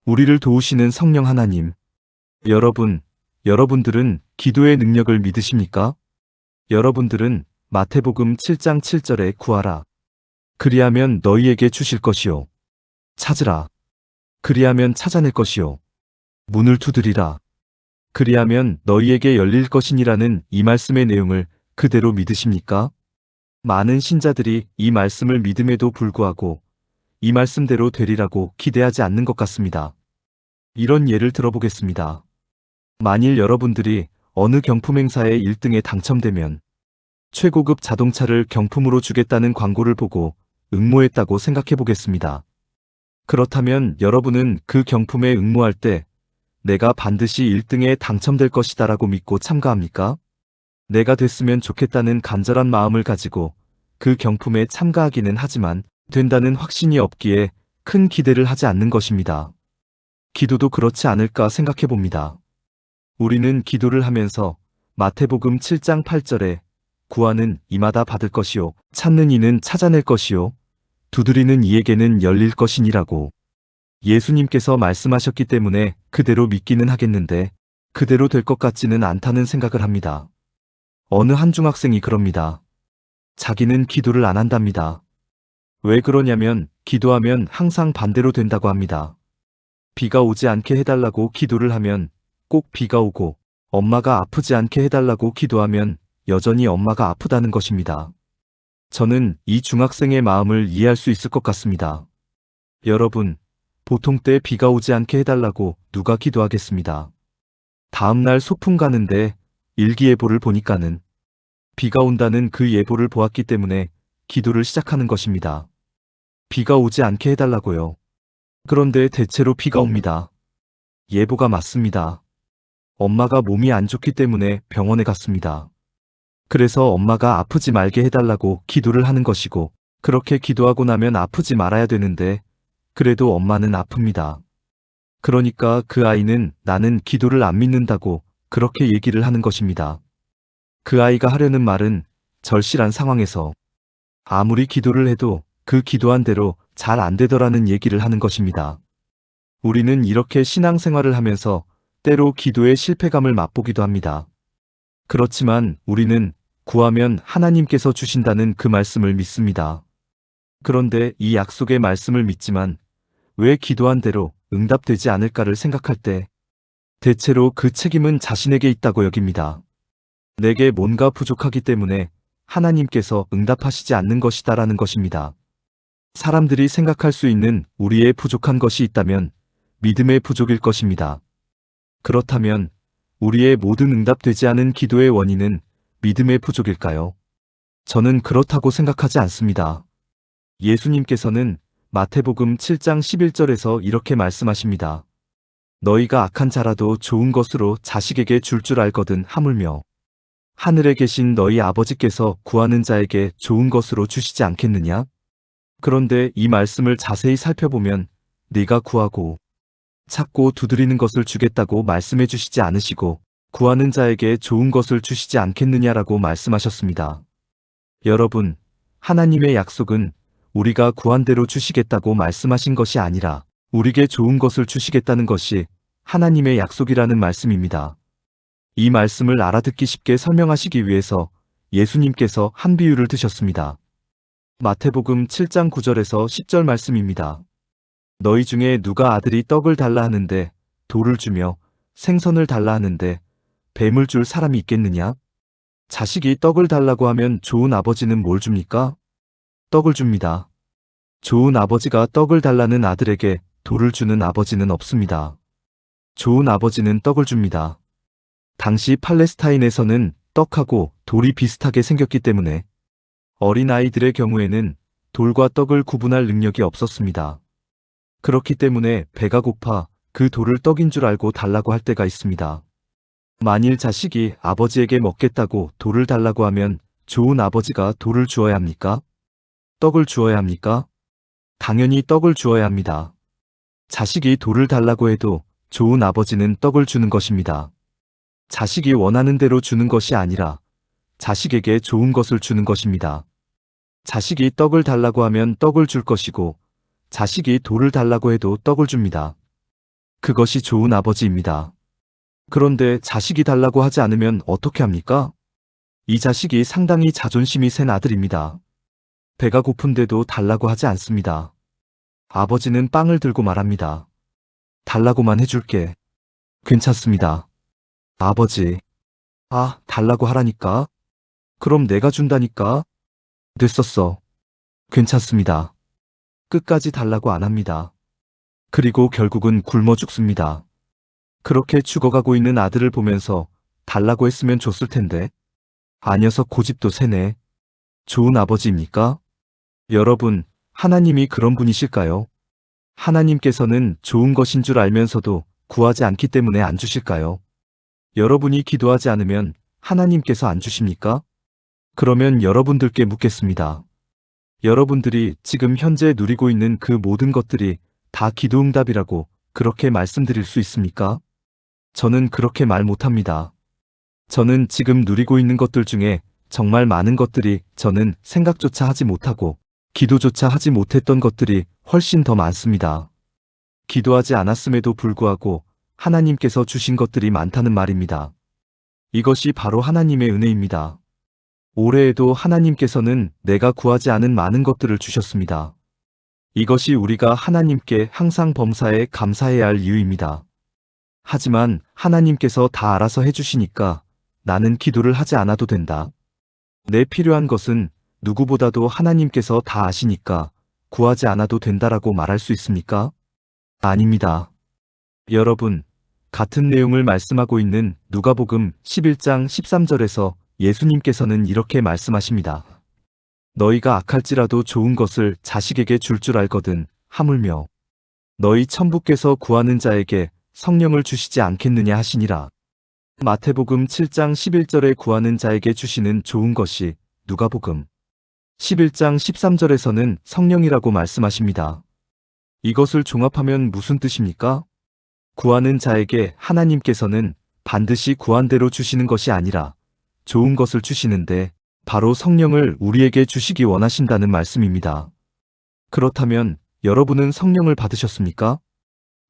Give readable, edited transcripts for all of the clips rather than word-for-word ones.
우리를 도우시는 성령 하나님. 여러분들은 기도의 능력을 믿으십니까? 여러분들은 마태복음 7장 7절에 구하라. 그리하면 너희에게 주실 것이요. 찾으라. 그리하면 찾아낼 것이요. 문을 두드리라. 그리하면 너희에게 열릴 것이니라는 이 말씀의 내용을 그대로 믿으십니까? 많은 신자들이 이 말씀을 믿음에도 불구하고 이 말씀대로 되리라고 기대하지 않는 것 같습니다. 이런 예를 들어보겠습니다. 만일 여러분들이 어느 경품 행사의 1등에 당첨되면 최고급 자동차를 경품으로 주겠다는 광고를 보고 응모했다고 생각해 보겠습니다. 그렇다면 여러분은 그 경품에 응모할 때 내가 반드시 1등에 당첨될 것이다라고 믿고 참가합니까? 내가 됐으면 좋겠다는 간절한 마음을 가지고 그 경품에 참가하기는 하지만 된다는 확신이 없기에 큰 기대를 하지 않는 것입니다. 기도도 그렇지 않을까 생각해 봅니다. 우리는 기도를 하면서 마태복음 7장 8절에 구하는 이마다 받을 것이요, 찾는 이는 찾아낼 것이요, 두드리는 이에게는 열릴 것이니라고 예수님께서 말씀하셨기 때문에 그대로 믿기는 하겠는데 그대로 될 것 같지는 않다는 생각을 합니다. 어느 한 중학생이 그럽니다. 자기는 기도를 안 한답니다. 왜 그러냐면 기도하면 항상 반대로 된다고 합니다. 비가 오지 않게 해달라고 기도를 하면 꼭 비가 오고 엄마가 아프지 않게 해달라고 기도하면 여전히 엄마가 아프다는 것입니다. 저는 이 중학생의 마음을 이해할 수 있을 것 같습니다. 여러분, 보통 때 비가 오지 않게 해달라고 누가 기도하겠습니다. 다음날 소풍 가는데 일기예보를 보니까는 비가 온다는 그 예보를 보았기 때문에 기도를 시작하는 것입니다. 비가 오지 않게 해달라고요. 그런데 대체로 비가 옵니다. 예보가 맞습니다. 엄마가 몸이 안 좋기 때문에 병원에 갔습니다. 그래서 엄마가 아프지 말게 해달라고 기도를 하는 것이고, 그렇게 기도하고 나면 아프지 말아야 되는데 그래도 엄마는 아픕니다. 그러니까 그 아이는 나는 기도를 안 믿는다고 그렇게 얘기를 하는 것입니다. 그 아이가 하려는 말은 절실한 상황에서 아무리 기도를 해도 그 기도한 대로 잘 안 되더라는 얘기를 하는 것입니다. 우리는 이렇게 신앙생활을 하면서 때로 기도의 실패감을 맛보기도 합니다. 그렇지만 우리는 구하면 하나님께서 주신다는 그 말씀을 믿습니다. 그런데 이 약속의 말씀을 믿지만 왜 기도한 대로 응답되지 않을까를 생각할 때 대체로 그 책임은 자신에게 있다고 여깁니다. 내게 뭔가 부족하기 때문에 하나님께서 응답하시지 않는 것이다라는 것입니다. 사람들이 생각할 수 있는 우리의 부족한 것이 있다면 믿음의 부족일 것입니다. 그렇다면 우리의 모든 응답되지 않은 기도의 원인은 믿음의 부족일까요? 저는 그렇다고 생각하지 않습니다. 예수님께서는 마태복음 7장 11절에서 이렇게 말씀하십니다. 너희가 악한 자라도 좋은 것으로 자식에게 줄 줄 알거든 하물며 하늘에 계신 너희 아버지께서 구하는 자에게 좋은 것으로 주시지 않겠느냐? 그런데 이 말씀을 자세히 살펴보면 네가 구하고 찾고 두드리는 것을 주겠다고 말씀해 주시지 않으시고 구하는 자에게 좋은 것을 주시지 않겠느냐라고 말씀하셨습니다. 여러분, 하나님의 약속은 우리가 구한 대로 주시겠다고 말씀하신 것이 아니라 우리에게 좋은 것을 주시겠다는 것이 하나님의 약속이라는 말씀입니다. 이 말씀을 알아듣기 쉽게 설명하시기 위해서 예수님께서 한 비유를 드셨습니다. 마태복음 7장 9절에서 10절 말씀입니다. 너희 중에 누가 아들이 떡을 달라 하는데 돌을 주며 생선을 달라 하는데 뱀을 줄 사람이 있겠느냐? 자식이 떡을 달라고 하면 좋은 아버지는 뭘 줍니까? 떡을 줍니다. 좋은 아버지가 떡을 달라는 아들에게 돌을 주는 아버지는 없습니다. 좋은 아버지는 떡을 줍니다. 당시 팔레스타인에서는 떡하고 돌이 비슷하게 생겼기 때문에 어린아이들의 경우에는 돌과 떡을 구분할 능력이 없었습니다. 그렇기 때문에 배가 고파 그 돌을 떡인 줄 알고 달라고 할 때가 있습니다. 만일 자식이 아버지에게 먹겠다고 돌을 달라고 하면 좋은 아버지가 돌을 주어야 합니까? 떡을 주어야 합니까? 당연히 떡을 주어야 합니다. 자식이 돌을 달라고 해도 좋은 아버지는 떡을 주는 것입니다. 자식이 원하는 대로 주는 것이 아니라 자식에게 좋은 것을 주는 것입니다. 자식이 떡을 달라고 하면 떡을 줄 것이고 자식이 돌을 달라고 해도 떡을 줍니다. 그것이 좋은 아버지입니다. 그런데 자식이 달라고 하지 않으면 어떻게 합니까? 이 자식이 상당히 자존심이 센 아들입니다. 배가 고픈데도 달라고 하지 않습니다. 아버지는 빵을 들고 말합니다. 달라고만 해줄게. 괜찮습니다. 아버지. 아, 달라고 하라니까. 그럼 내가 준다니까. 됐었어. 괜찮습니다. 끝까지 달라고 안 합니다. 그리고 결국은 굶어 죽습니다. 그렇게 죽어가고 있는 아들을 보면서 달라고 했으면 줬을 텐데. 아녀서 고집도 세네. 좋은 아버지입니까? 여러분, 하나님이 그런 분이실까요? 하나님께서는 좋은 것인 줄 알면서도 구하지 않기 때문에 안 주실까요? 여러분이 기도하지 않으면 하나님께서 안 주십니까? 그러면 여러분들께 묻겠습니다. 여러분들이 지금 현재 누리고 있는 그 모든 것들이 다 기도응답이라고 그렇게 말씀드릴 수 있습니까? 저는 그렇게 말 못합니다. 저는 지금 누리고 있는 것들 중에 정말 많은 것들이 저는 생각조차 하지 못하고 기도조차 하지 못했던 것들이 훨씬 더 많습니다. 기도하지 않았음에도 불구하고 하나님께서 주신 것들이 많다는 말입니다. 이것이 바로 하나님의 은혜입니다. 올해에도 하나님께서는 내가 구하지 않은 많은 것들을 주셨습니다. 이것이 우리가 하나님께 항상 범사에 감사해야 할 이유입니다. 하지만 하나님께서 다 알아서 해주시니까 나는 기도를 하지 않아도 된다. 내 필요한 것은 누구보다도 하나님께서 다 아시니까 구하지 않아도 된다라고 말할 수 있습니까? 아닙니다. 여러분, 같은 내용을 말씀하고 있는 누가복음 11장 13절에서 예수님께서는 이렇게 말씀하십니다. 너희가 악할지라도 좋은 것을 자식에게 줄 줄 알거든 하물며 너희 천부께서 구하는 자에게 성령을 주시지 않겠느냐 하시니라. 마태복음 7장 11절에 구하는 자에게 주시는 좋은 것이 누가복음 11장 13절에서는 성령이라고 말씀하십니다. 이것을 종합하면 무슨 뜻입니까? 구하는 자에게 하나님께서는 반드시 구한 대로 주시는 것이 아니라 좋은 것을 주시는데 바로 성령을 우리에게 주시기 원하신다는 말씀입니다. 그렇다면 여러분은 성령을 받으셨습니까?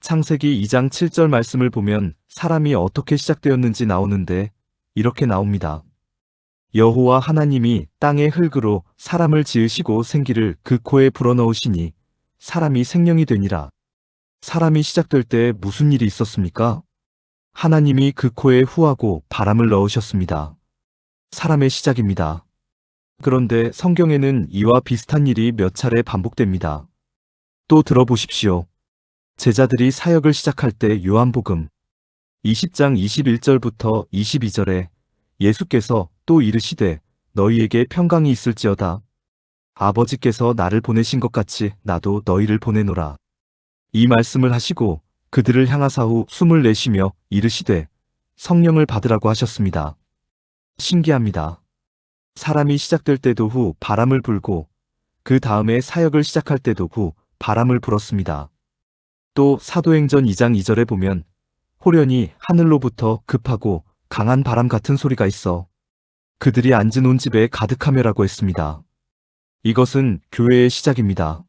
창세기 2장 7절 말씀을 보면 사람이 어떻게 시작되었는지 나오는데 이렇게 나옵니다. 여호와 하나님이 땅의 흙으로 사람을 지으시고 생기를 그 코에 불어넣으시니 사람이 생명이 되니라. 사람이 시작될 때 무슨 일이 있었습니까? 하나님이 그 코에 후하고 바람을 넣으셨습니다. 사람의 시작입니다. 그런데 성경에는 이와 비슷한 일이 몇 차례 반복됩니다. 또 들어보십시오. 제자들이 사역을 시작할 때 요한복음 20장 21절부터 22절에 예수께서 또 이르시되 너희에게 평강이 있을지어다. 아버지께서 나를 보내신 것 같이 나도 너희를 보내노라. 이 말씀을 하시고 그들을 향하사후 숨을 내쉬며 이르시되 성령을 받으라고 하셨습니다. 신기합니다. 사람이 시작될 때도 후 바람을 불고 그 다음에 사역을 시작할 때도 후 바람을 불었습니다. 또 사도행전 2장 2절에 보면 호련히 하늘로부터 급하고 강한 바람 같은 소리가 있어 그들이 앉은 온 집에 가득하며라고 했습니다. 이것은 교회의 시작입니다.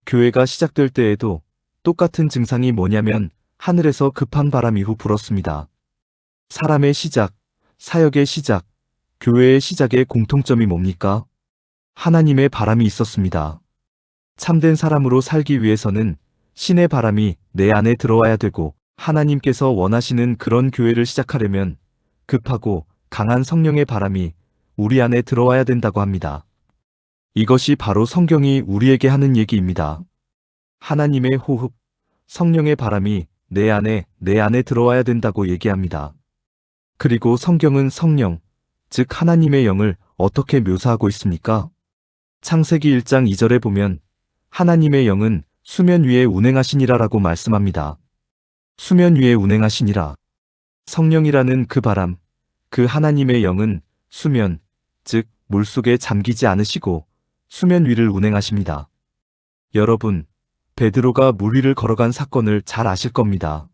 교회가 시작될 때에도 똑같은 증상이 뭐냐면 하늘에서 급한 바람이 후 불었습니다. 사람의 시작, 사역의 시작, 교회의 시작의 공통점이 뭡니까? 하나님의 바람이 있었습니다. 참된 사람으로 살기 위해서는 신의 바람이 내 안에 들어와야 되고 하나님께서 원하시는 그런 교회를 시작하려면 급하고 강한 성령의 바람이 우리 안에 들어와야 된다고 합니다. 이것이 바로 성경이 우리에게 하는 얘기입니다. 하나님의 호흡, 성령의 바람이 내 안에 들어와야 된다고 얘기합니다. 그리고 성경은 성령, 즉 하나님의 영을 어떻게 묘사하고 있습니까? 창세기 1장 2절에 보면 하나님의 영은 수면 위에 운행하시니라라고 말씀합니다. 수면 위에 운행하시니라. 성령이라는 그 바람, 그 하나님의 영은 수면, 즉 물속에 잠기지 않으시고 수면 위를 운행하십니다. 여러분, 베드로가 물 위를 걸어간 사건을 잘 아실 겁니다.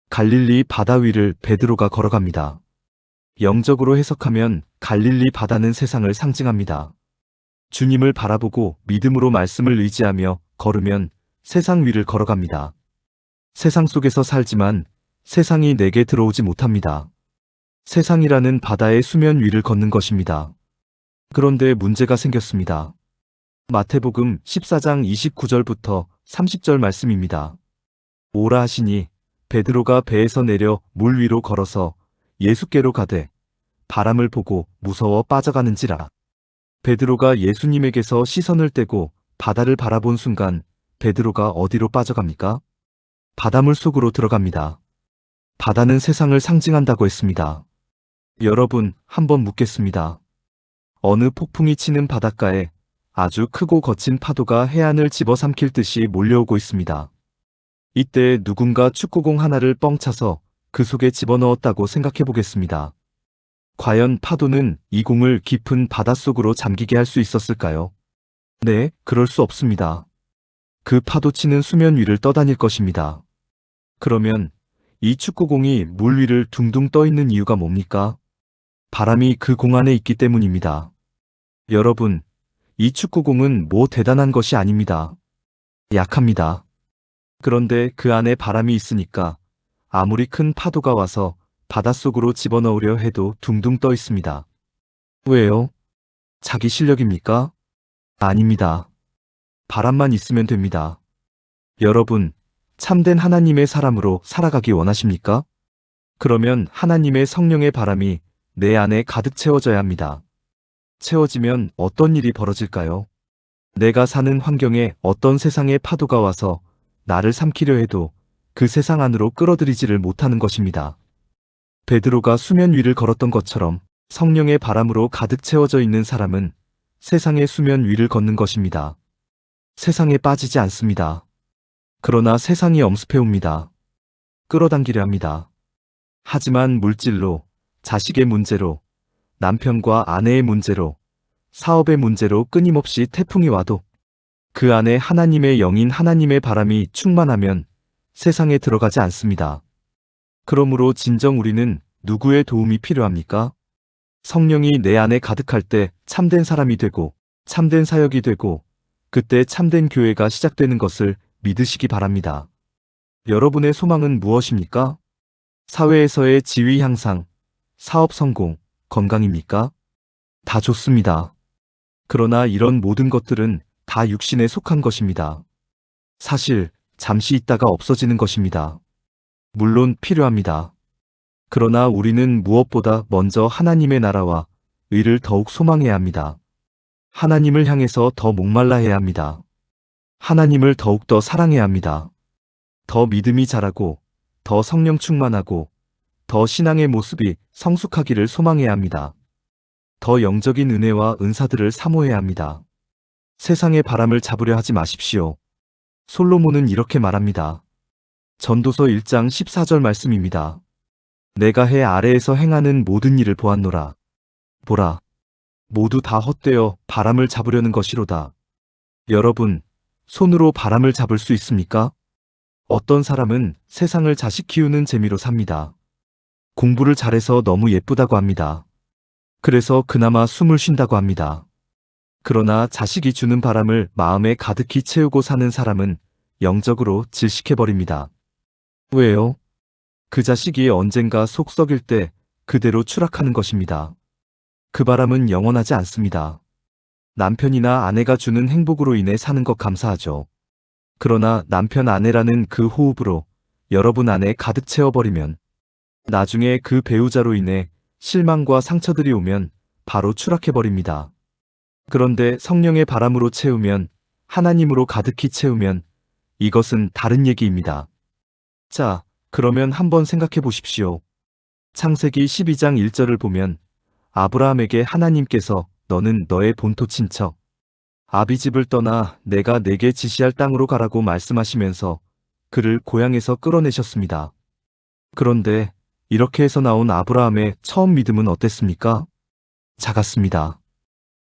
갈릴리 바다 위를 베드로가 걸어갑니다. 영적으로 해석하면 갈릴리 바다는 세상을 상징합니다. 주님을 바라보고 믿음으로 말씀을 의지하며 걸으면 세상 위를 걸어갑니다. 세상 속에서 살지만 세상이 내게 들어오지 못합니다. 세상이라는 바다의 수면 위를 걷는 것입니다. 그런데 문제가 생겼습니다. 마태복음 14장 29절부터 30절 말씀입니다. 오라 하시니 베드로가 배에서 내려 물 위로 걸어서 예수께로 가되 바람을 보고 무서워 빠져가는지라. 베드로가 예수님에게서 시선을 떼고 바다를 바라본 순간 베드로가 어디로 빠져갑니까? 바닷물 속으로 들어갑니다. 바다는 세상을 상징한다고 했습니다. 여러분, 한번 묻겠습니다. 어느 폭풍이 치는 바닷가에 아주 크고 거친 파도가 해안을 집어삼킬 듯이 몰려오고 있습니다. 이때 누군가 축구공 하나를 뻥 차서 그 속에 집어넣었다고 생각해 보겠습니다. 과연 파도는 이 공을 깊은 바닷속으로 잠기게 할 수 있었을까요? 네, 그럴 수 없습니다. 그 파도 치는 수면 위를 떠다닐 것입니다. 그러면 이 축구공이 물 위를 둥둥 떠 있는 이유가 뭡니까? 바람이 그 공 안에 있기 때문입니다. 여러분, 이 축구공은 뭐 대단한 것이 아닙니다. 약합니다. 그런데 그 안에 바람이 있으니까 아무리 큰 파도가 와서 바닷속으로 집어넣으려 해도 둥둥 떠 있습니다. 왜요? 자기 실력입니까? 아닙니다. 바람만 있으면 됩니다. 여러분, 참된 하나님의 사람으로 살아가기 원하십니까? 그러면 하나님의 성령의 바람이 내 안에 가득 채워져야 합니다. 채워지면 어떤 일이 벌어질까요? 내가 사는 환경에 어떤 세상의 파도가 와서 나를 삼키려 해도 그 세상 안으로 끌어들이지를 못하는 것입니다. 베드로가 수면 위를 걸었던 것처럼 성령의 바람으로 가득 채워져 있는 사람은 세상의 수면 위를 걷는 것입니다. 세상에 빠지지 않습니다. 그러나 세상이 엄습해옵니다. 끌어당기려 합니다. 하지만 물질로, 자식의 문제로, 남편과 아내의 문제로, 사업의 문제로 끊임없이 태풍이 와도 그 안에 하나님의 영인 하나님의 바람이 충만하면 세상에 들어가지 않습니다. 그러므로 진정 우리는 누구의 도움이 필요합니까? 성령이 내 안에 가득할 때 참된 사람이 되고 참된 사역이 되고 그때 참된 교회가 시작되는 것을 믿으시기 바랍니다. 여러분의 소망은 무엇입니까? 사회에서의 지위 향상, 사업 성공, 건강입니까? 다 좋습니다. 그러나 이런 모든 것들은 다 육신에 속한 것입니다. 사실 잠시 있다가 없어지는 것입니다. 물론 필요합니다. 그러나 우리는 무엇보다 먼저 하나님의 나라와 의를 더욱 소망해야 합니다. 하나님을 향해서 더 목말라 해야 합니다. 하나님을 더욱더 사랑해야 합니다. 더 믿음이 자라고, 더 성령 충만하고, 더 신앙의 모습이 성숙하기를 소망해야 합니다. 더 영적인 은혜와 은사들을 사모해야 합니다. 세상의 바람을 잡으려 하지 마십시오. 솔로몬은 이렇게 말합니다. 전도서 1장 14절 말씀입니다. 내가 해 아래에서 행하는 모든 일을 보았노라. 보라, 모두 다 헛되어 바람을 잡으려는 것이로다. 여러분, 손으로 바람을 잡을 수 있습니까? 어떤 사람은 세상을 자식 키우는 재미로 삽니다. 공부를 잘해서 너무 예쁘다고 합니다. 그래서 그나마 숨을 쉰다고 합니다. 그러나 자식이 주는 바람을 마음에 가득히 채우고 사는 사람은 영적으로 질식해버립니다. 왜요? 그 자식이 언젠가 속 썩일 때 그대로 추락하는 것입니다. 그 바람은 영원하지 않습니다. 남편이나 아내가 주는 행복으로 인해 사는 것 감사하죠. 그러나 남편 아내라는 그 호흡으로 여러분 안에 가득 채워버리면 나중에 그 배우자로 인해 실망과 상처들이 오면 바로 추락해버립니다. 그런데 성령의 바람으로 채우면, 하나님으로 가득히 채우면 이것은 다른 얘기입니다. 자, 그러면 한번 생각해 보십시오. 창세기 12장 1절을 보면 아브라함에게 하나님께서 너는 너의 본토 친척 아비집을 떠나 내가 내게 지시할 땅으로 가라고 말씀하시면서 그를 고향에서 끌어내셨습니다. 그런데 이렇게 해서 나온 아브라함의 처음 믿음은 어땠습니까? 작았습니다.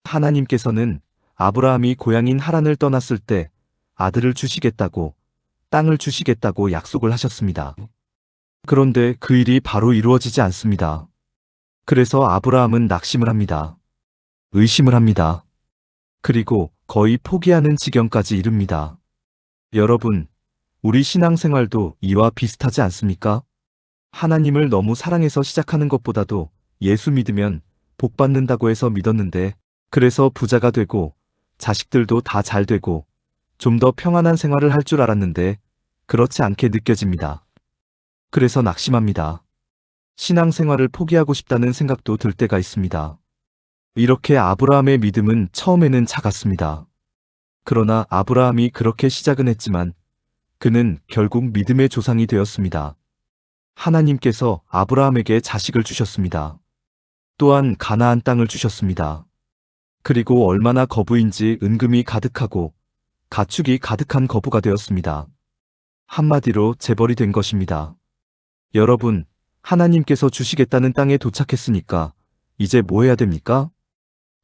하나님께서는 아브라함이 고향인 하란을 떠났을 때 아들을 주시겠다고, 땅을 주시겠다고 약속을 하셨습니다. 그런데 그 일이 바로 이루어지지 않습니다. 그래서 아브라함은 낙심을 합니다. 의심을 합니다. 그리고 거의 포기하는 지경까지 이릅니다. 여러분, 우리 신앙생활도 이와 비슷하지 않습니까? 하나님을 너무 사랑해서 시작하는 것보다도 예수 믿으면 복 받는다고 해서 믿었는데, 그래서 부자가 되고 자식들도 다 잘 되고 좀 더 평안한 생활을 할 줄 알았는데 그렇지 않게 느껴집니다. 그래서 낙심합니다. 신앙생활을 포기하고 싶다는 생각도 들 때가 있습니다. 이렇게 아브라함의 믿음은 처음에는 작았습니다. 그러나 아브라함이 그렇게 시작은 했지만 그는 결국 믿음의 조상이 되었습니다. 하나님께서 아브라함에게 자식을 주셨습니다. 또한 가나안 땅을 주셨습니다. 그리고 얼마나 거부인지 은금이 가득하고 가축이 가득한 거부가 되었습니다. 한마디로 재벌이 된 것입니다. 여러분, 하나님께서 주시겠다는 땅에 도착했으니까 이제 뭐 해야 됩니까?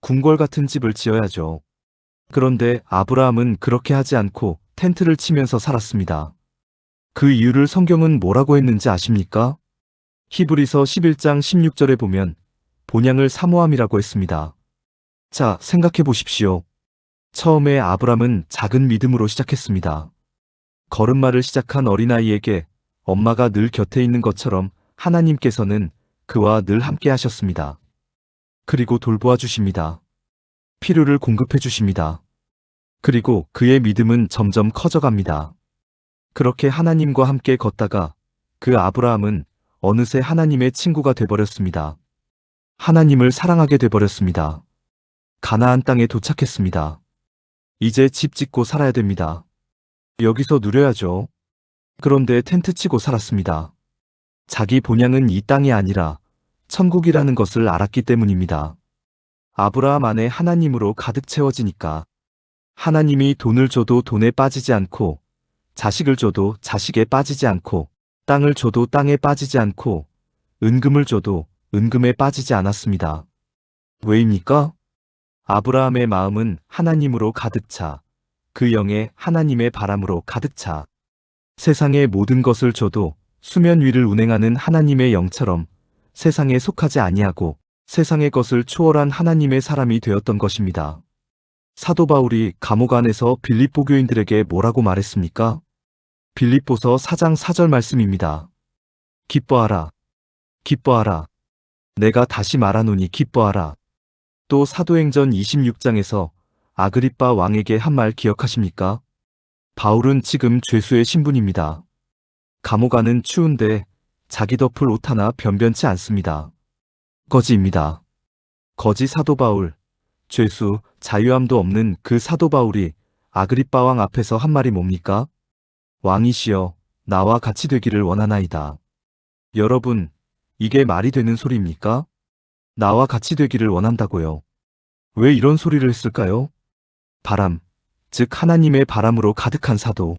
궁궐 같은 집을 지어야죠. 그런데 아브라함은 그렇게 하지 않고 텐트를 치면서 살았습니다. 그 이유를 성경은 뭐라고 했는지 아십니까? 히브리서 11장 16절에 보면 본향을 사모함이라고 했습니다. 자, 생각해 보십시오. 처음에 아브람은 작은 믿음으로 시작했습니다. 걸음마를 시작한 어린아이에게 엄마가 늘 곁에 있는 것처럼 하나님께서는 그와 늘 함께 하셨습니다. 그리고 돌보아 주십니다. 필요를 공급해 주십니다. 그리고 그의 믿음은 점점 커져갑니다. 그렇게 하나님과 함께 걷다가 그 아브라함은 어느새 하나님의 친구가 되어버렸습니다. 하나님을 사랑하게 되어버렸습니다. 가나안 땅에 도착했습니다. 이제 집 짓고 살아야 됩니다. 여기서 누려야죠. 그런데 텐트 치고 살았습니다. 자기 본향은 이 땅이 아니라 천국이라는 것을 알았기 때문입니다. 아브라함 안에 하나님으로 가득 채워지니까 하나님이 돈을 줘도 돈에 빠지지 않고 자식을 줘도 자식에 빠지지 않고 땅을 줘도 땅에 빠지지 않고 은금을 줘도 은금에 빠지지 않았습니다. 왜입니까? 아브라함의 마음은 하나님으로 가득 차, 그 영에 하나님의 바람으로 가득 차, 세상의 모든 것을 줘도 수면 위를 운행하는 하나님의 영처럼 세상에 속하지 아니하고 세상의 것을 초월한 하나님의 사람이 되었던 것입니다. 사도 바울이 감옥 안에서 빌립보 교인들에게 뭐라고 말했습니까? 빌립보서 4장 4절 말씀입니다. 기뻐하라. 기뻐하라. 내가 다시 말하노니 기뻐하라. 또 사도행전 26장에서 아그리빠 왕에게 한 말 기억하십니까? 바울은 지금 죄수의 신분입니다. 감옥 안은 추운데 자기 덮을 옷 하나 변변치 않습니다. 거지입니다. 거지 사도 바울, 죄수, 자유함도 없는 그 사도 바울이 아그리빠 왕 앞에서 한 말이 뭡니까? 왕이시여, 나와 같이 되기를 원하나이다. 여러분, 이게 말이 되는 소리입니까? 나와 같이 되기를 원한다고요. 왜 이런 소리를 했을까요? 바람, 즉 하나님의 바람으로 가득한 사도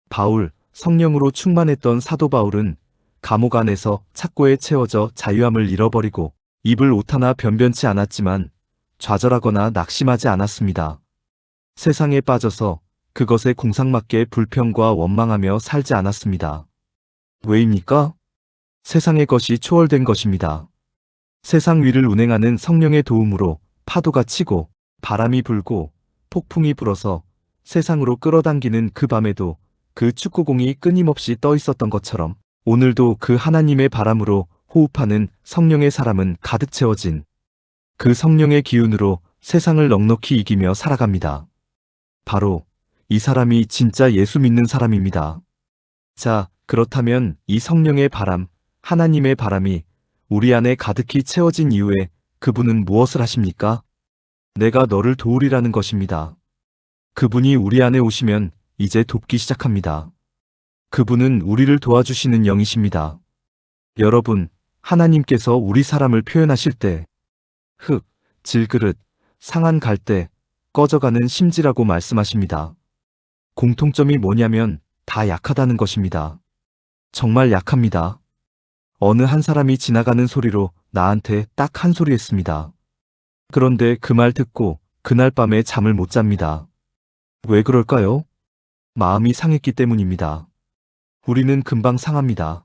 바울, 성령으로 충만했던 사도 바울은 감옥 안에서 착고에 채워져 자유함을 잃어버리고 입을 옷 하나 변변치 않았지만 좌절하거나 낙심하지 않았습니다. 세상에 빠져서 그것에 공상맞게 불평과 원망하며 살지 않았습니다. 왜입니까? 세상의 것이 초월된 것입니다. 세상 위를 운행하는 성령의 도움으로 파도가 치고 바람이 불고 폭풍이 불어서 세상으로 끌어당기는 그 밤에도 그 축구공이 끊임없이 떠 있었던 것처럼 오늘도 그 하나님의 바람으로 호흡하는 성령의 사람은 가득 채워진 그 성령의 기운으로 세상을 넉넉히 이기며 살아갑니다. 바로 이 사람이 진짜 예수 믿는 사람입니다. 자, 그렇다면 이 성령의 바람, 하나님의 바람이 우리 안에 가득히 채워진 이후에 그분은 무엇을 하십니까? 내가 너를 도우리라는 것입니다. 그분이 우리 안에 오시면 이제 돕기 시작합니다. 그분은 우리를 도와주시는 영이십니다. 여러분, 하나님께서 우리 사람을 표현하실 때 흙, 질그릇, 상한 갈대, 꺼져가는 심지라고 말씀하십니다. 공통점이 뭐냐면 다 약하다는 것입니다. 정말 약합니다. 어느 한 사람이 지나가는 소리로 나한테 딱 한 소리 했습니다. 그런데 그 말 듣고 그날 밤에 잠을 못 잡니다. 왜 그럴까요? 마음이 상했기 때문입니다. 우리는 금방 상합니다.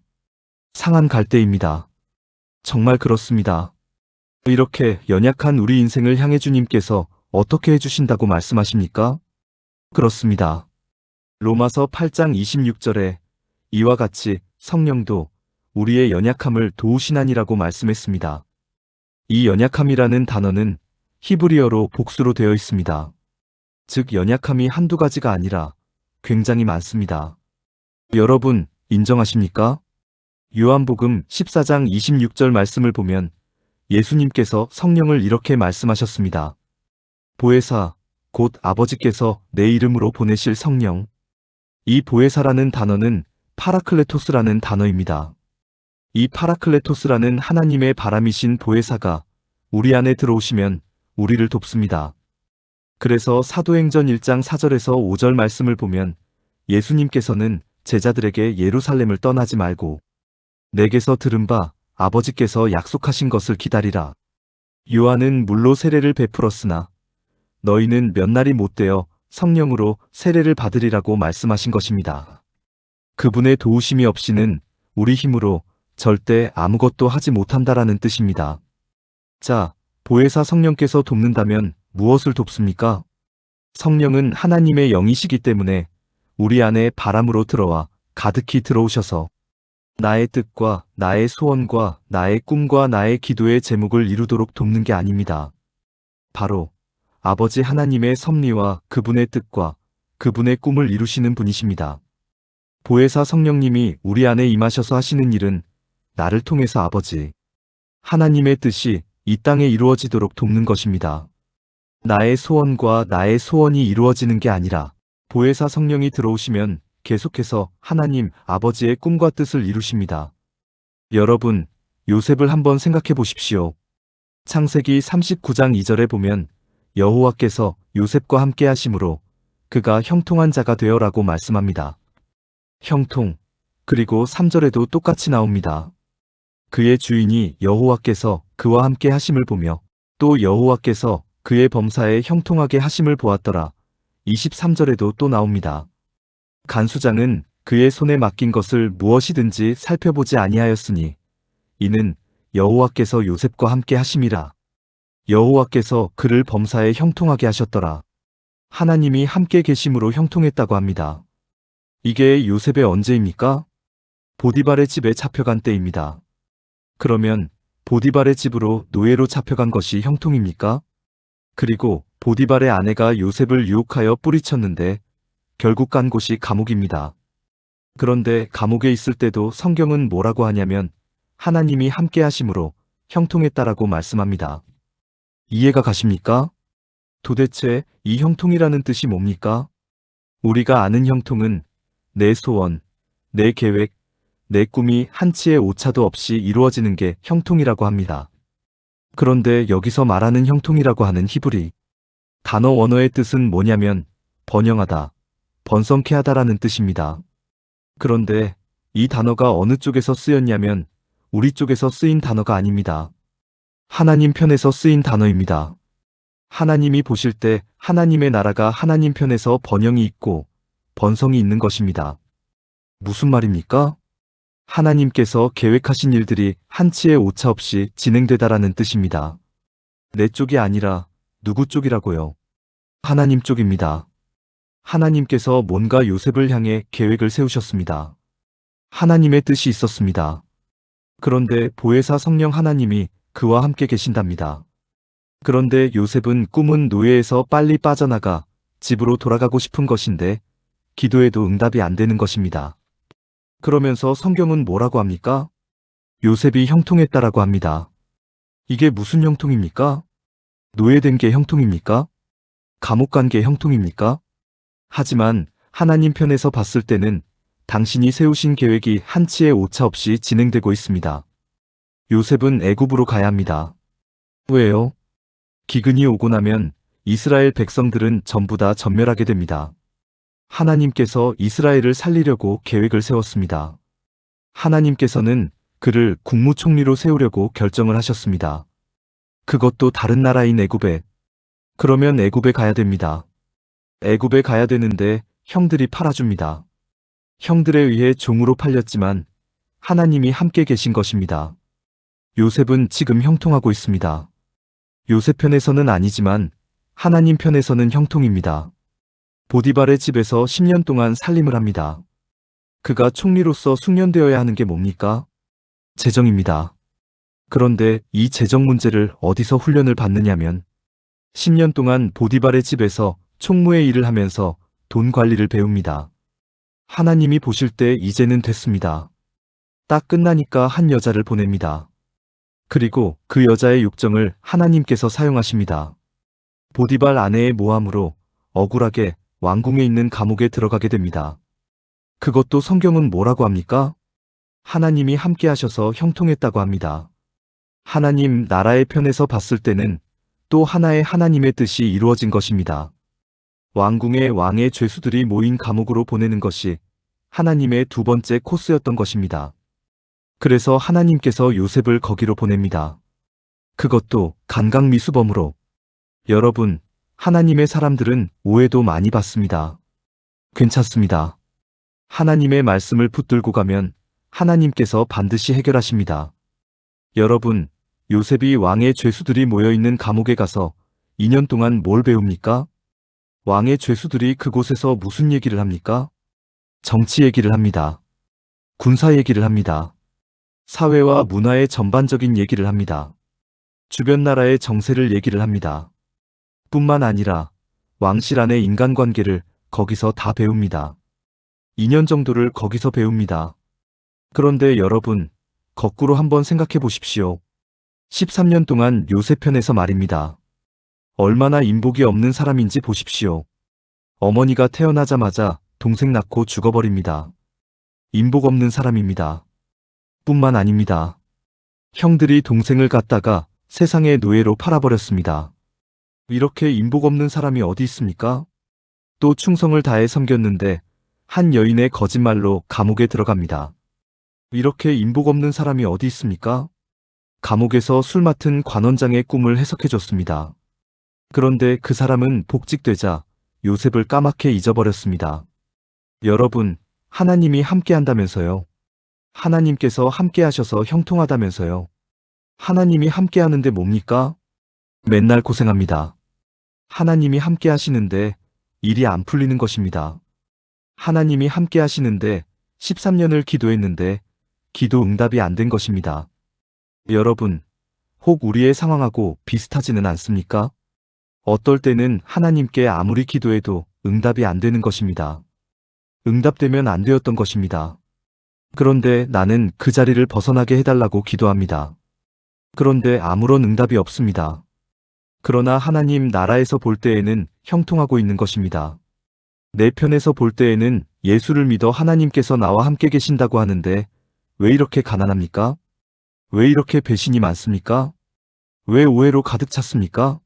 상한 갈대입니다. 정말 그렇습니다. 이렇게 연약한 우리 인생을 향해 주님께서 어떻게 해주신다고 말씀하십니까? 그렇습니다. 로마서 8장 26절에 이와 같이 성령도 우리의 연약함을 도우시나니라고 말씀했습니다. 이 연약함이라는 단어는 히브리어로 복수로 되어 있습니다. 즉 연약함이 한두 가지가 아니라 굉장히 많습니다. 여러분 인정하십니까? 요한복음 14장 26절 말씀을 보면 예수님께서 성령을 이렇게 말씀하셨습니다. 보혜사, 곧 아버지께서 내 이름으로 보내실 성령. 이 보혜사라는 단어는 파라클레토스라는 단어입니다. 이 파라클레토스라는 하나님의 바람이신 보혜사가 우리 안에 들어오시면 우리를 돕습니다. 그래서 사도행전 1장 4절에서 5절 말씀을 보면 예수님께서는 제자들에게 예루살렘을 떠나지 말고 내게서 들은 바 아버지께서 약속하신 것을 기다리라. 요한은 물로 세례를 베풀었으나 너희는 몇 날이 못되어 성령으로 세례를 받으리라고 말씀하신 것입니다. 그분의 도우심이 없이는 우리 힘으로 절대 아무것도 하지 못한다라는 뜻입니다. 자, 보혜사 성령께서 돕는다면 무엇을 돕습니까? 성령은 하나님의 영이시기 때문에 우리 안에 바람으로 들어와 가득히 들어오셔서 나의 뜻과 나의 소원과 나의 꿈과 나의 기도의 제목을 이루도록 돕는 게 아닙니다. 바로 아버지 하나님의 섭리와 그분의 뜻과 그분의 꿈을 이루시는 분이십니다. 보혜사 성령님이 우리 안에 임하셔서 하시는 일은 나를 통해서 아버지 하나님의 뜻이 이 땅에 이루어지도록 돕는 것입니다. 나의 소원과 나의 소원이 이루어지는 게 아니라 보혜사 성령이 들어오시면 계속해서 하나님 아버지의 꿈과 뜻을 이루십니다. 여러분, 요셉을 한번 생각해 보십시오. 창세기 39장 2절에 보면 여호와께서 요셉과 함께 하심으로 그가 형통한 자가 되어라고 말씀합니다. 형통, 그리고 3절에도 똑같이 나옵니다. 그의 주인이 여호와께서 그와 함께 하심을 보며 또 여호와께서 그의 범사에 형통하게 하심을 보았더라. 23절에도 또 나옵니다. 간수장은 그의 손에 맡긴 것을 무엇이든지 살펴보지 아니하였으니 이는 여호와께서 요셉과 함께 하심이라. 여호와께서 그를 범사에 형통하게 하셨더라. 하나님이 함께 계심으로 형통했다고 합니다. 이게 요셉의 언제입니까? 보디발의 집에 잡혀간 때입니다. 그러면 보디발의 집으로 노예로 잡혀간 것이 형통입니까? 그리고 보디발의 아내가 요셉을 유혹하여 뿌리쳤는데 결국 간 곳이 감옥입니다. 그런데 감옥에 있을 때도 성경은 뭐라고 하냐면 하나님이 함께 하심으로 형통했다라고 말씀합니다. 이해가 가십니까? 도대체 이 형통이라는 뜻이 뭡니까? 우리가 아는 형통은 내 소원, 내 계획, 내 꿈이 한치의 오차도 없이 이루어지는 게 형통이라고 합니다. 그런데 여기서 말하는 형통이라고 하는 히브리 단어 원어의 뜻은 뭐냐면 번영하다, 번성케 하다라는 뜻입니다. 그런데 이 단어가 어느 쪽에서 쓰였냐면 우리 쪽에서 쓰인 단어가 아닙니다. 하나님 편에서 쓰인 단어입니다. 하나님이 보실 때 하나님의 나라가 하나님 편에서 번영이 있고 번성이 있는 것입니다. 무슨 말입니까? 하나님께서 계획하신 일들이 한치의 오차 없이 진행되다라는 뜻입니다. 내 쪽이 아니라 누구 쪽이라고요? 하나님 쪽입니다. 하나님께서 뭔가 요셉을 향해 계획을 세우셨습니다. 하나님의 뜻이 있었습니다. 그런데 보혜사 성령 하나님이 그와 함께 계신답니다. 그런데 요셉은 꿈은 노예에서 빨리 빠져나가 집으로 돌아가고 싶은 것인데 기도해도 응답이 안 되는 것입니다. 그러면서 성경은 뭐라고 합니까? 요셉이 형통했다라고 합니다. 이게 무슨 형통입니까? 노예된 게 형통입니까? 감옥 간 게 형통입니까? 하지만 하나님 편에서 봤을 때는 당신이 세우신 계획이 한치의 오차 없이 진행되고 있습니다. 요셉은 애굽으로 가야 합니다. 왜요? 기근이 오고 나면 이스라엘 백성들은 전부 다 전멸하게 됩니다. 하나님께서 이스라엘을 살리려고 계획을 세웠습니다. 하나님께서는 그를 국무총리로 세우려고 결정을 하셨습니다. 그것도 다른 나라인 애굽에. 그러면 애굽에 가야 됩니다. 애굽에 가야 되는데 형들이 팔아줍니다. 형들에 의해 종으로 팔렸지만 하나님이 함께 계신 것입니다. 요셉은 지금 형통하고 있습니다. 요셉 편에서는 아니지만 하나님 편에서는 형통입니다. 보디발의 집에서 10년 동안 살림을 합니다. 그가 총리로서 숙련되어야 하는 게 뭡니까? 재정입니다. 그런데 이 재정 문제를 어디서 훈련을 받느냐면 10년 동안 보디발의 집에서 총무의 일을 하면서 돈 관리를 배웁니다. 하나님이 보실 때 이제는 됐습니다. 딱 끝나니까 한 여자를 보냅니다. 그리고 그 여자의 육정을 하나님께서 사용하십니다. 보디발 아내의 모함으로 억울하게 왕궁에 있는 감옥에 들어가게 됩니다. 그것도 성경은 뭐라고 합니까? 하나님이 함께 하셔서 형통했다고 합니다. 하나님 나라의 편에서 봤을 때는 또 하나의 하나님의 뜻이 이루어진 것입니다. 왕궁에 왕의 죄수들이 모인 감옥으로 보내는 것이 하나님의 두 번째 코스였던 것입니다. 그래서 하나님께서 요셉을 거기로 보냅니다. 그것도 간강미수범으로. 여러분, 하나님의 사람들은 오해도 많이 받습니다. 괜찮습니다. 하나님의 말씀을 붙들고 가면 하나님께서 반드시 해결하십니다. 여러분, 요셉이 왕의 죄수들이 모여있는 감옥에 가서 2년 동안 뭘 배웁니까? 왕의 죄수들이 그곳에서 무슨 얘기를 합니까? 정치 얘기를 합니다. 군사 얘기를 합니다. 사회와 문화의 전반적인 얘기를 합니다. 주변 나라의 정세를 얘기를 합니다. 뿐만 아니라 왕실 안의 인간관계를 거기서 다 배웁니다. 2년 정도를 거기서 배웁니다. 그런데 여러분, 거꾸로 한번 생각해 보십시오. 13년 동안 요셉 편에서 말입니다. 얼마나 인복이 없는 사람인지 보십시오. 어머니가 태어나자마자 동생 낳고 죽어버립니다. 인복 없는 사람입니다. 뿐만 아닙니다. 형들이 동생을 갖다가 세상의 노예로 팔아버렸습니다. 이렇게 인복 없는 사람이 어디 있습니까? 또 충성을 다해 섬겼는데 한 여인의 거짓말로 감옥에 들어갑니다. 이렇게 인복 없는 사람이 어디 있습니까? 감옥에서 술 맡은 관원장의 꿈을 해석해줬습니다. 그런데 그 사람은 복직되자 요셉을 까맣게 잊어버렸습니다. 여러분, 하나님이 함께 한다면서요. 하나님께서 함께 하셔서 형통하다면서요. 하나님이 함께 하는데 뭡니까? 맨날 고생합니다. 하나님이 함께 하시는데 일이 안 풀리는 것입니다. 하나님이 함께 하시는데 13년을 기도했는데 기도 응답이 안 된 것입니다. 여러분, 혹 우리의 상황하고 비슷하지는 않습니까? 어떨 때는 하나님께 아무리 기도해도 응답이 안 되는 것입니다. 응답되면 안 되었던 것입니다. 그런데 나는 그 자리를 벗어나게 해달라고 기도합니다. 그런데 아무런 응답이 없습니다. 그러나 하나님 나라에서 볼 때에는 형통하고 있는 것입니다. 내 편에서 볼 때에는 예수를 믿어 하나님께서 나와 함께 계신다고 하는데 왜 이렇게 가난합니까? 왜 이렇게 배신이 많습니까? 왜 오해로 가득 찼습니까?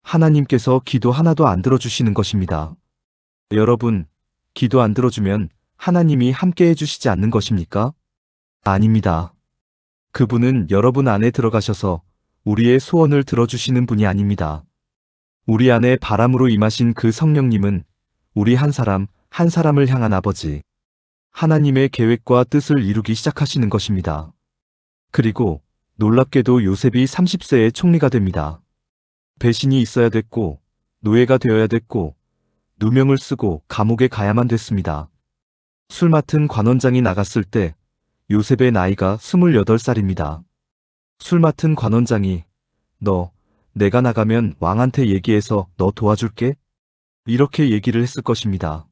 하나님께서 기도 하나도 안 들어주시는 것입니다. 여러분, 기도 안 들어주면 하나님이 함께 해주시지 않는 것입니까? 아닙니다. 그분은 여러분 안에 들어가셔서 우리의 소원을 들어주시는 분이 아닙니다. 우리 안에 바람으로 임하신 그 성령님은 우리 한 사람 한 사람을 향한 아버지, 하나님의 계획과 뜻을 이루기 시작하시는 것입니다. 그리고 놀랍게도 요셉이 30세에 총리가 됩니다. 배신이 있어야 됐고 노예가 되어야 됐고 누명을 쓰고 감옥에 가야만 됐습니다. 술 맡은 관원장이 나갔을 때 요셉의 나이가 28살입니다. 술 맡은 관원장이 내가 나가면 왕한테 얘기해서 너 도와줄게? 이렇게 얘기를 했을 것입니다.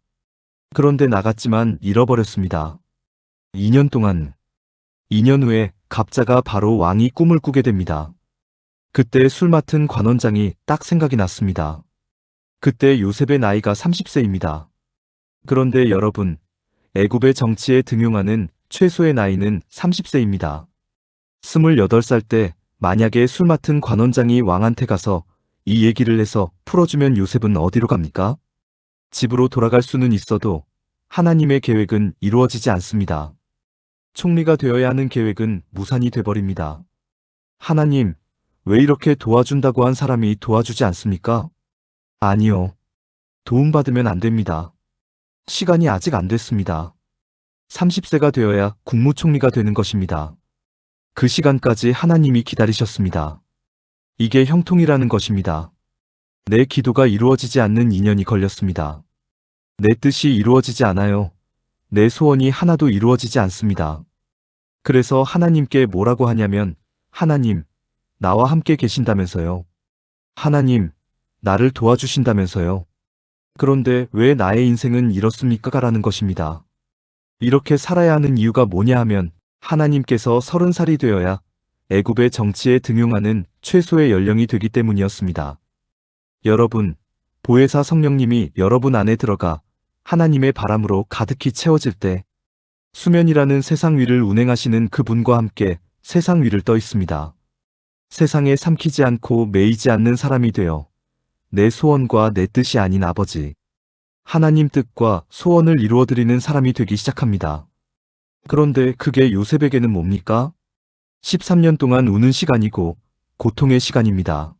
그런데 나갔지만 잃어버렸습니다. 2년 동안. 2년 후에 갑자가 바로 왕이 꿈을 꾸게 됩니다. 그때 술 맡은 관원장이 딱 생각이 났습니다. 그때 요셉의 나이가 30세입니다. 그런데 여러분, 애굽의 정치에 등용하는 최소의 나이는 30세입니다. 28살 때 만약에 술 맡은 관원장이 왕한테 가서 이 얘기를 해서 풀어주면 요셉은 어디로 갑니까? 집으로 돌아갈 수는 있어도 하나님의 계획은 이루어지지 않습니다. 총리가 되어야 하는 계획은 무산이 돼버립니다. 하나님, 왜 이렇게 도와준다고 한 사람이 도와주지 않습니까? 아니요. 도움받으면 안 됩니다. 시간이 아직 안 됐습니다. 30세가 되어야 국무총리가 되는 것입니다. 그 시간까지 하나님이 기다리셨습니다. 이게 형통이라는 것입니다. 내 기도가 이루어지지 않는 인연이 걸렸습니다. 내 뜻이 이루어지지 않아요. 내 소원이 하나도 이루어지지 않습니다. 그래서 하나님께 뭐라고 하냐면, 하나님, 나와 함께 계신다면서요. 하나님, 나를 도와주신다면서요. 그런데 왜 나의 인생은 이렇습니까? 라는 것입니다. 이렇게 살아야 하는 이유가 뭐냐 하면, 하나님께서 30살이 되어야 애굽의 정치에 등용하는 최소의 연령이 되기 때문이었습니다. 여러분, 보혜사 성령님이 여러분 안에 들어가 하나님의 바람으로 가득히 채워질 때 수면이라는 세상 위를 운행하시는 그분과 함께 세상 위를 떠 있습니다. 세상에 삼키지 않고 매이지 않는 사람이 되어 내 소원과 내 뜻이 아닌 아버지 하나님 뜻과 소원을 이루어드리는 사람이 되기 시작합니다. 그런데 그게 요셉에게는 뭡니까? 13년 동안 우는 시간이고 고통의 시간입니다.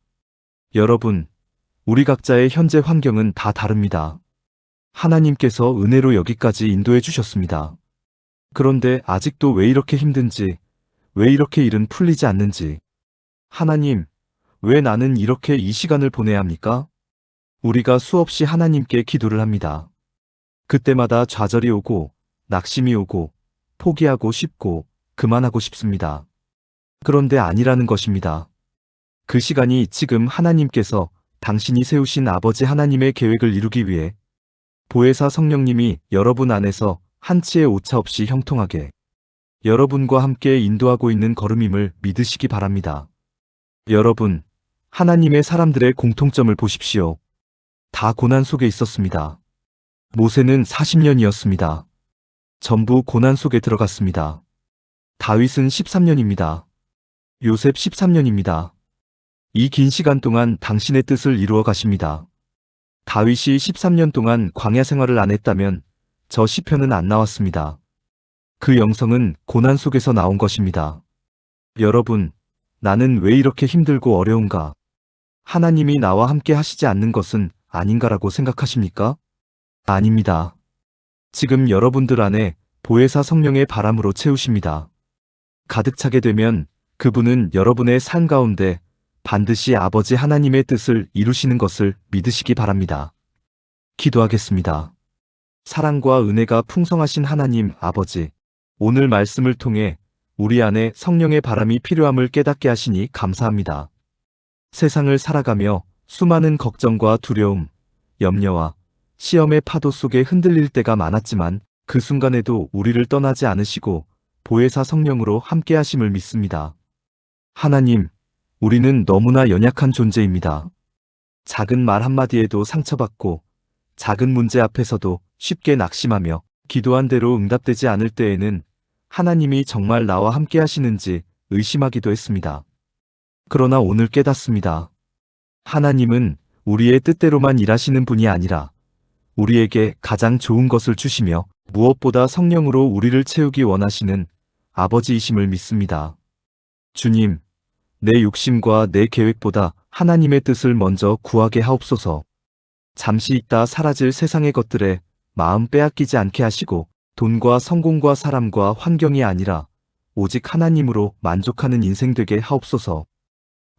여러분, 우리 각자의 현재 환경은 다 다릅니다. 하나님께서 은혜로 여기까지 인도해 주셨습니다. 그런데 아직도 왜 이렇게 힘든지, 왜 이렇게 일은 풀리지 않는지, 하나님, 왜 나는 이렇게 이 시간을 보내야 합니까? 우리가 수없이 하나님께 기도를 합니다. 그때마다 좌절이 오고, 낙심이 오고, 포기하고 싶고, 그만하고 싶습니다. 그런데 아니라는 것입니다. 그 시간이 지금 하나님께서 당신이 세우신 아버지 하나님의 계획을 이루기 위해 보혜사 성령님이 여러분 안에서 한치의 오차 없이 형통하게 여러분과 함께 인도하고 있는 걸음임을 믿으시기 바랍니다. 여러분, 하나님의 사람들의 공통점을 보십시오. 다 고난 속에 있었습니다. 모세는 40년이었습니다. 전부 고난 속에 들어갔습니다. 다윗은 13년입니다. 요셉 13년입니다. 이 긴 시간 동안 당신의 뜻을 이루어 가십니다. 다윗이 13년 동안 광야 생활을 안 했다면 저 시편은 안 나왔습니다. 그 영성은 고난 속에서 나온 것입니다. 여러분, 나는 왜 이렇게 힘들고 어려운가? 하나님이 나와 함께 하시지 않는 것은 아닌가라고 생각하십니까? 아닙니다. 지금 여러분들 안에 보혜사 성령의 바람으로 채우십니다. 가득 차게 되면 그분은 여러분의 삶 가운데 반드시 아버지 하나님의 뜻을 이루시는 것을 믿으시기 바랍니다. 기도하겠습니다. 사랑과 은혜가 풍성하신 하나님 아버지, 오늘 말씀을 통해 우리 안에 성령의 바람이 필요함을 깨닫게 하시니 감사합니다. 세상을 살아가며 수많은 걱정과 두려움, 염려와 시험의 파도 속에 흔들릴 때가 많았지만 그 순간에도 우리를 떠나지 않으시고 보혜사 성령으로 함께 하심을 믿습니다. 하나님, 우리는 너무나 연약한 존재입니다. 작은 말 한마디에도 상처받고 작은 문제 앞에서도 쉽게 낙심하며 기도한 대로 응답되지 않을 때에는 하나님이 정말 나와 함께 하시는지 의심하기도 했습니다. 그러나 오늘 깨닫습니다. 하나님은 우리의 뜻대로만 일하시는 분이 아니라 우리에게 가장 좋은 것을 주시며 무엇보다 성령으로 우리를 채우기 원하시는 아버지이심을 믿습니다. 주님, 내 욕심과 내 계획보다 하나님의 뜻을 먼저 구하게 하옵소서. 잠시 있다 사라질 세상의 것들에 마음 빼앗기지 않게 하시고 돈과 성공과 사람과 환경이 아니라 오직 하나님으로 만족하는 인생 되게 하옵소서.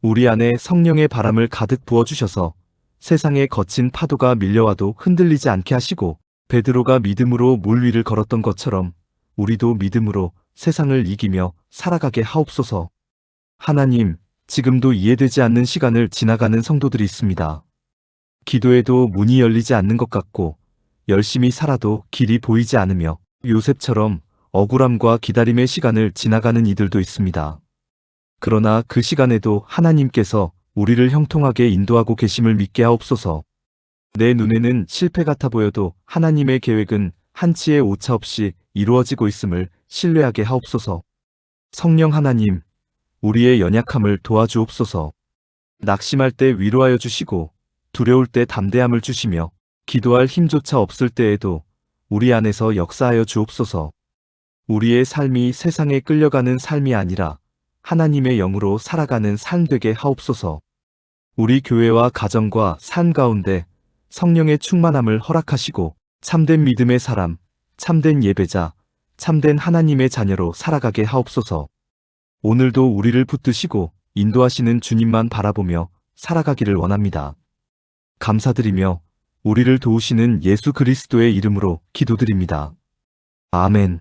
우리 안에 성령의 바람을 가득 부어주셔서 세상의 거친 파도가 밀려와도 흔들리지 않게 하시고 베드로가 믿음으로 물 위를 걸었던 것처럼 우리도 믿음으로 세상을 이기며 살아가게 하옵소서. 하나님, 지금도 이해되지 않는 시간을 지나가는 성도들이 있습니다. 기도해도 문이 열리지 않는 것 같고 열심히 살아도 길이 보이지 않으며 요셉처럼 억울함과 기다림의 시간을 지나가는 이들도 있습니다. 그러나 그 시간에도 하나님께서 우리를 형통하게 인도하고 계심을 믿게 하옵소서. 내 눈에는 실패 같아 보여도 하나님의 계획은 한치의 오차 없이 이루어지고 있음을 신뢰하게 하옵소서. 성령 하나님, 우리의 연약함을 도와주옵소서. 낙심할 때 위로하여 주시고 두려울 때 담대함을 주시며 기도할 힘조차 없을 때에도 우리 안에서 역사하여 주옵소서. 우리의 삶이 세상에 끌려가는 삶이 아니라 하나님의 영으로 살아가는 삶 되게 하옵소서. 우리 교회와 가정과 삶 가운데 성령의 충만함을 허락하시고 참된 믿음의 사람, 참된 예배자, 참된 하나님의 자녀로 살아가게 하옵소서. 오늘도 우리를 붙드시고 인도하시는 주님만 바라보며 살아가기를 원합니다. 감사드리며 우리를 도우시는 예수 그리스도의 이름으로 기도드립니다. 아멘.